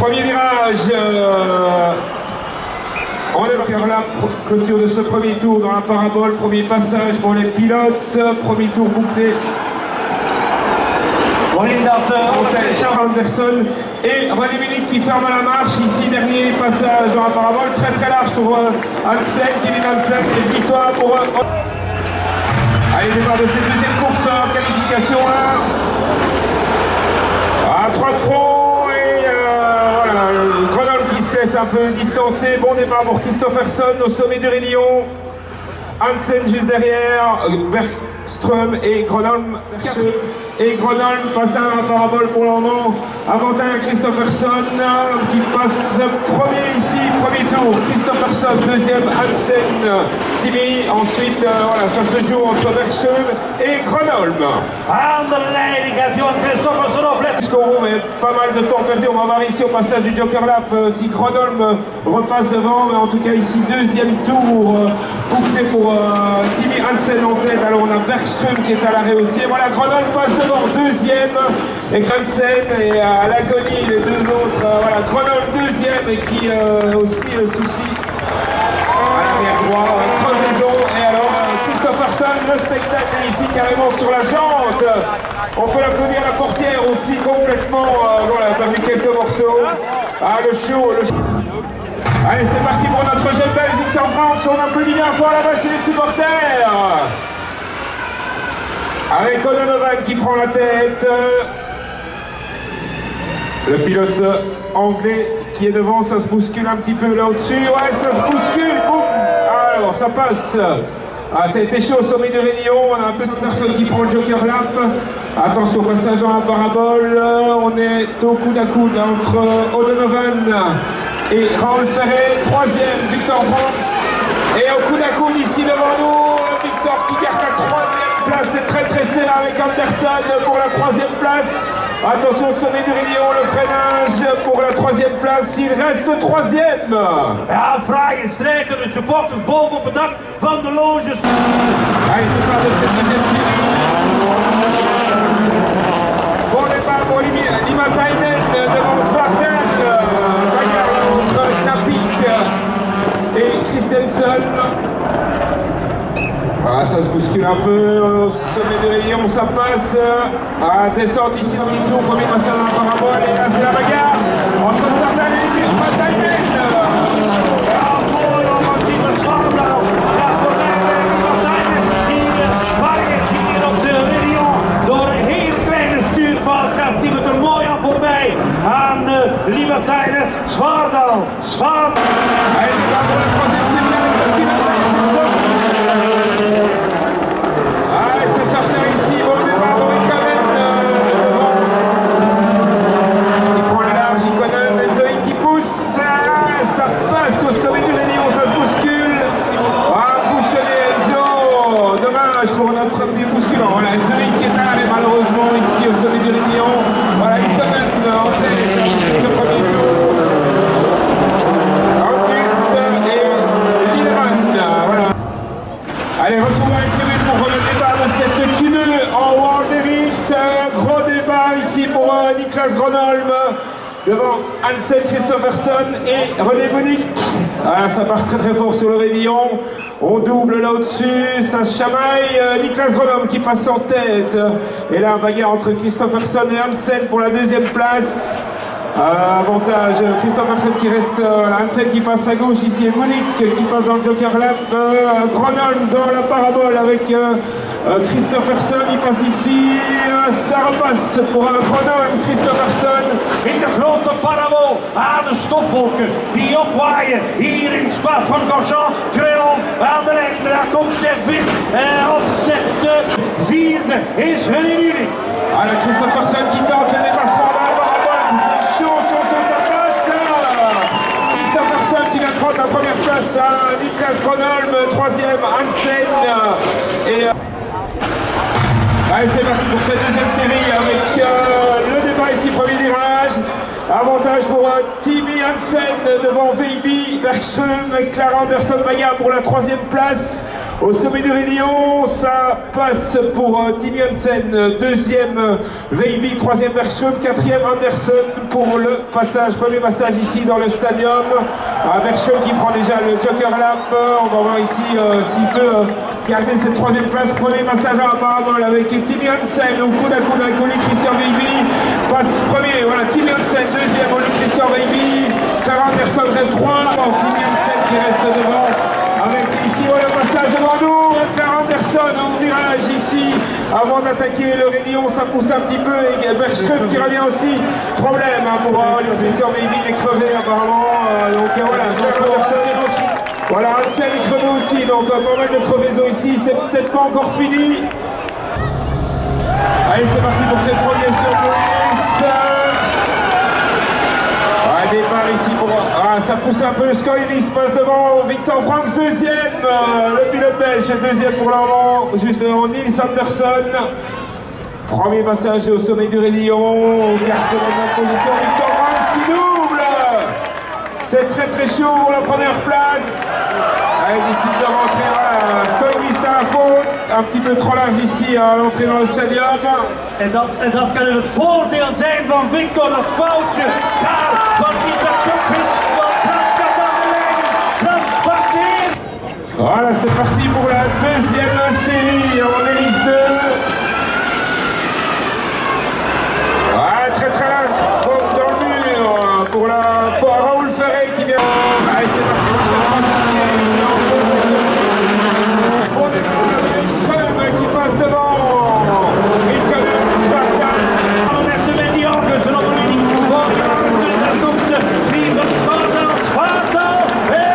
Premier virage. On est vers la clôture de ce premier tour dans la parabole. Premier passage pour les pilotes. Premier tour bouclé. Anderson et René Munich qui ferme la marche. Ici, dernier passage dans la parabole. Très très large pour Hansen, Kevin Hansen. Et victoire pour... Allez, départ de cette deuxième course en qualification 1. À 3 de front et voilà, Grenol qui se laisse un peu distancer. Bon départ pour Christopherson au sommet du rayon. Hansen juste derrière, Bergström et Gronholm. Et Gronholm passe à la parabole pour le moment. Avantage Christopherson qui passe premier ici, premier tour. Christopherson, deuxième Hansen. Timmy, ensuite voilà, ça se joue entre Bergström et Gronholm. Jusqu'au bout, mais pas mal de temps perdu. On va voir ici au passage du Joker Lap si Gronholm repasse devant. Mais en tout cas ici, deuxième tour bouclé pour Timmy Hansen en tête. Alors on a Bergström qui est à l'arrêt aussi. Et voilà, Gronholm passe devant, deuxième. Et Hansen et à l'agonie, les deux autres. Voilà, Gronholm deuxième et qui aussi le souci à l'arrière droit, crevaison. Et alors Christopherson, le spectacle est ici carrément sur la jante. On peut l'applaudir à la portière aussi complètement. Voilà, on a vu quelques morceaux. Ah, le show. Allez, c'est parti pour notre jeune belle Victor France. On applaudit bien fort là-bas chez les supporters. Avec O'Donovan qui prend la tête. Le pilote anglais qui est devant, ça se bouscule un petit peu là au-dessus. Ouais, ça se bouscule. Boum. Alors, ça passe. Ah, ça a été chaud au sommet du rayon. On a un peu de personne qui prend le Joker Lap. Attention, passage dans la parabole. On est au coude à coude entre O'Donovan et Raoul Ferré. Troisième, Victor France. Et au coude à coude ici devant nous, Victor qui garde la troisième place. C'est très très serré avec Anderson pour la troisième place. Attention au sommet du rayon, le freinage pour la troisième place, il reste troisième. Ja, vrije strijd en de supporters boven op het dak van de loges. Allez, départ de cette deuxième série. Bon départ pour Limatainen devant Svarden. Bagarre entre Knapik et Christensen. Ah, ça se bouscule un peu au sommet de rayon, ça passe. Descente ici dans le tour, premier passage dans la parabole. Et là, c'est la bagarre entre Svarden et Limatainen. Limatainen, Svardal, Svardal. Allez, c'est pas pour la troisième série avec le pilote. Allez, c'est sorti ici, bon départ pour Ikonen devant. Qui prend la large, Ikonen, Enzoïn qui pousse. Ça passe au sommet du rayon, ça se bouscule. Bouchonné Enzo. Dommage pour notre pied bousculant. Voilà, Enzoïn qui est à l'arrêt malheureusement ici au sommet du rayon. Voilà, Ikonen en tête. Le premier tour. Auguste et Liederman. Voilà. Allez, retrouvons avec le pour le départ de cette Q2 en World Davis. Gros départ ici pour Niklas Gronholm. Devant Hansen Christopherson et René Munich. Ah, ça part très très fort sur le rayon. On double là au-dessus, ça chamaille. Niklas Gronholm qui passe en tête. Et là, un bagarre entre Christopherson et Hansen pour la deuxième place. Avantage Christopherson qui reste, Hansen qui passe à gauche ici et Munich qui passe dans le Joker Lap. Gronholm dans la parabole avec Christopherson, il passe ici, ça repasse pour Gronholm, Christopherson. In de grote parabol aan de stofwolken die opwaaien hier in Spa van Grosjean, Krelon aan de lijn. Daar komt de wind op cette vierde is René Munich. Alors Christopherson qui tente le dépassement dans la parabole, chaud, ça passe. Christopherson qui vient de prendre la première place à Niklas Gronholm, troisième Hansen. Et allez, c'est parti pour cette deuxième série avec le départ ici, premier virage. Avantage pour Timmy Hansen devant VB, Bergström, Clara Anderson bagarre pour la troisième place. Au sommet du Réunion, ça passe pour Tim Janssen, deuxième Veiby, troisième Bergström, quatrième Anderson pour le passage, premier passage ici dans le stadium. Bergström qui prend déjà le Joker Lap. On va voir ici s'il peut garder cette troisième place. Premier passage à Marmol avec Tim Janssen au coude à coude avec Oli Christian Veiby. Passe premier, voilà, Tim Janssen, deuxième Oli Christian Veiby. Car Anderson reste 3. Tim Janssen qui reste devant. Avec ici le passage devant nous, Car Anderson au virage ici, avant d'attaquer le Réunion, ça pousse un petit peu, et Bergström qui revient aussi, problème pour le Christian Veiby, il est crevé apparemment, donc voilà, voilà, Hansen est crevé aussi, donc pas mal de crevaisons ici, c'est peut-être pas encore fini. Allez, c'est parti pour cette première surprise. Départ ici pour... ça pousse un peu le Scoily, se passe devant Victor Franks, deuxième, le pilote belge, deuxième pour le moment, juste devant Nils Anderson. Premier passage au sommet du Réunion, carte de la position, Victor Franks qui double. C'est très chaud pour la première place. Il décide de rentrer, voilà, Scoily à la faute, un petit peu trop large ici à l'entrée dans le stadium. En dat kan het voordeel zijn van Victor, dat foutje daar van Isaac Sjonkvist. Want Frans gaat naar de leiding. Frans pakt in. Voilà, c'est parti pour la deuxième série en hélice 2. Très large dans le mur pour Raoul Ferré qui vient. Allez, c'est parti pour cette troisième série. On est dans le Bergström qui passe devant. Met de Wendy zullen we niet voor daar komt de vriend van Zwaardal. En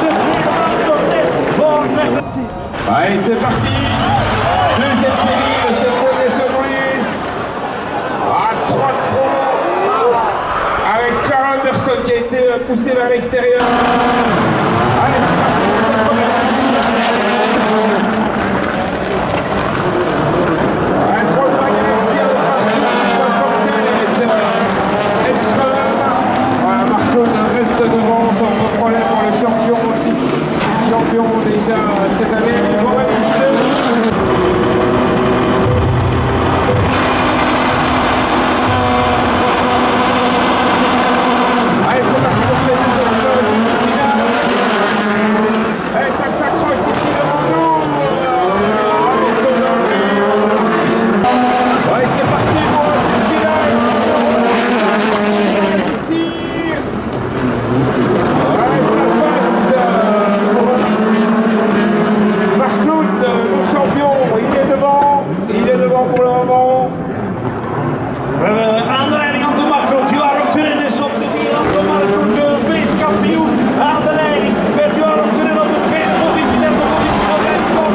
de vriend nog net voor met. Allez, c'est parti. Deuxième série de cette première surprise. 3-3 avec Car Anderson qui a été poussé vers l'extérieur. Allez, c'est parti. Reste devant sans problème pour le champion déjà cette année. Allez, c'est parti pour cette deuxième finale. Et ça s'accroche ici devant nous. Ouais, c'est parti pour une finale. Ici. Ouais, ça passe pour Marc Claude, le champion. Il est devant pour le moment. Aanleiding aan de Mark Joram Turin is op de vierkant van Mark Claude, de Europees kampioen aan de leiding. Met Joram Turin op de tweede positie, derde positie van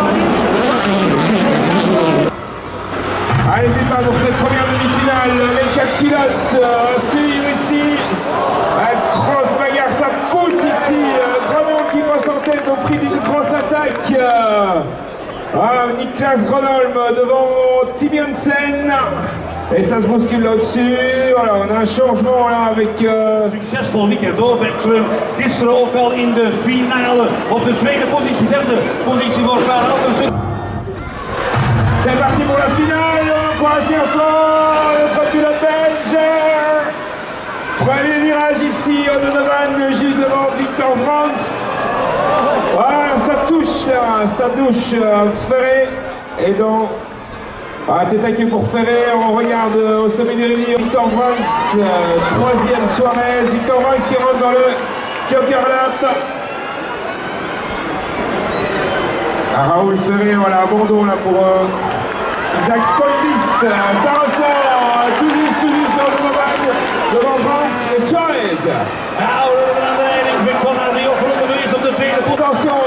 Allez, départ pour cette première demi-finale. Les 4 pilotes suivent ici. Grosse bagarre, ça pousse ici. Grenholm qui passe en tête au prix d'une grosse attaque. Niklas Grenholm devant Tim Janssen. Et ça se bouscule là-dessus. Voilà, on a un changement là avec... Succesvol weekend hoor, Bergström. Gisteren ook al in de finale op de tweede positie, derde positie voor Car Anderson. C'est parti pour la finale. Troisième fois, le pilote belge. Premier virage ici, O'Donovan juste devant Victor Franks. Voilà, ça touche là, ça touche Ferré. Et donc, attaqué pour Ferré, on regarde au sommet du Réunion Victor Franks, troisième Suarez, Victor Franks qui rentre dans le Joker Lap. Raoul Ferré, voilà, abandon là pour Isaac Scoldist, ça ressort tout juste dans le moment devant Franks et Suarez. Aan de leiding, Victor naar de opgelopen is op de tweede positie. Attention,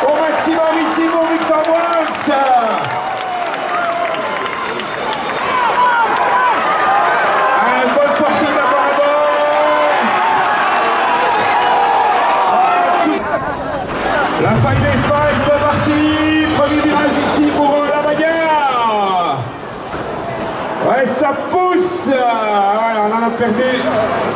au maximum ici pour Victor Franks. Une bonne sortie d'abord à bord. La faille des failles, c'est parti. Premier virage ici pour la bagarre. Ouais, ça pousse. Voilà, on en a perdu.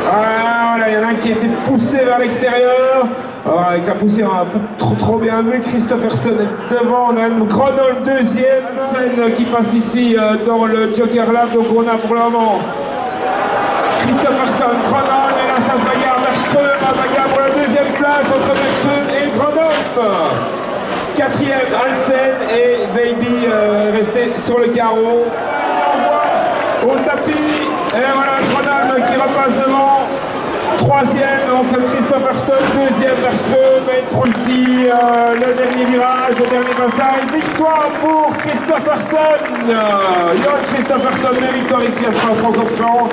Voilà, il y en a un qui a été poussé vers l'extérieur. Alors, avec la poussière un peu trop bien vu, Christopherson est devant, on a une Grenol deuxième, scène qui passe ici dans le Joker Lab, donc on a pour le moment Christopherson, Grenol, et là ça se bagarre, Bergström, la bagarre pour la deuxième place entre Bergström et Grenol. Quatrième, Hansen et Baby resté sur le carreau. On voit au tapis, et voilà Grenol qui repasse devant. Troisième, donc Christopherson, deuxième Bergström, et Trulsi, le dernier virage, le dernier passage. Victoire pour Christopherson. Johan Christopherson, la victoire ici à Spa-Francorchamps.